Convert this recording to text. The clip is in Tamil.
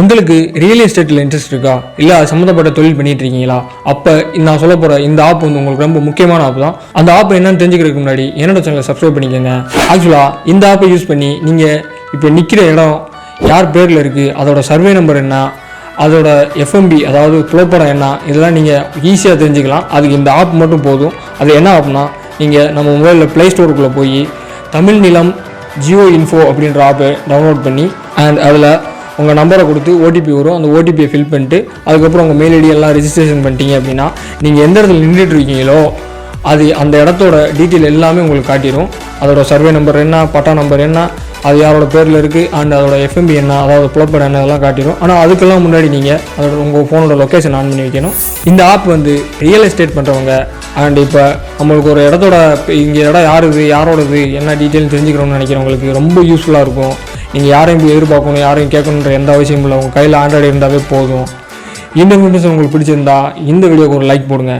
உங்களுக்கு ரியல் எஸ்டேட்டில் இன்ட்ரெஸ்ட் இருக்கா இல்லை அது சம்மந்தப்பட்ட தொழில் பண்ணிட்டு இருக்கீங்களா? அப்போ நான் சொல்ல போகிற இந்த ஆப் வந்து உங்களுக்கு ரொம்ப முக்கியமான ஆப் தான். அந்த ஆப் என்னன்னு தெரிஞ்சுக்கிறதுக்கு முன்னாடி என்னோட சேனலை சப்ஸ்கிரைப் பண்ணிக்கோங்க. ஆக்சுவலாக இந்த ஆப்பை யூஸ் பண்ணி நீங்கள் இப்போ நிற்கிற இடம் யார் பேரில் இருக்குது, அதோட சர்வே நம்பர் என்ன, அதோட எஃப்எம்பி அதாவது புலப்படம் என்ன, இதெல்லாம் நீங்கள் ஈஸியாக தெரிஞ்சுக்கலாம். அதுக்கு இந்த ஆப் மட்டும் போதும். அது என்ன ஆப்னா, நீங்கள் நம்ம மொபைலில் ப்ளே ஸ்டோருக்குள்ளே போய் தமிழ் நிலம் ஜியோ இன்ஃபோ அப்படின்ற ஆப்பை டவுன்லோட் பண்ணி அதில் உங்கள் நம்பரை கொடுத்து ஓடிபி வரும். அந்த ஓடிபியை ஃபில் பண்ணிட்டு அதுக்கப்புறம் உங்கள் மெயில் ஐடி எல்லாம் ரெஜிஸ்ட்ரேஷன் பண்ணிட்டீங்க அப்படின்னா நீங்கள் எந்த இடத்துல நின்றுட்டு இருக்கீங்களோ அது அந்த இடத்தோட டீட்டெயில் எல்லாமே உங்களுக்கு காட்டிடும். அதோட சர்வே நம்பர் என்ன, பட்டா நம்பர் என்ன, அது யாரோட பேரில் இருக்குது, அண்ட் அதோட எஃப்எம்பி என்ன, அதாவது புலப்படம் என்ன, அதெல்லாம் காட்டிடும். ஆனால் அதுக்கெல்லாம் முன்னாடி நீங்கள் அதோட உங்கள் ஃபோனோட லொக்கேஷன் ஆன் பண்ணி வைக்கணும். இந்த ஆப் வந்து ரியல் எஸ்டேட் பண்ணுறவங்க அண்ட் இப்போ நம்மளுக்கு ஒரு இடத்தோட இங்கே இடம் யாருது, யாரோடது, என்ன டீட்டெயில் தெரிஞ்சுக்கணும்னு நினைக்கிறவங்களுக்கு ரொம்ப யூஸ்ஃபுல்லாக இருக்கும். நீங்கள் யாரையும் போய் எதிர்பார்க்கணும், யாரையும் கேட்கணுன்ற எந்த அவசியமும் இல்லை. உங்கள் கையில் ஆண்ட்ராய்டு இருந்தாவே போதும். இந்த இன்ஃபர்மேஷன் உங்களுக்கு பிடிச்சிருந்தா இந்த வீடியோக்கு ஒரு லைக் போடுங்க.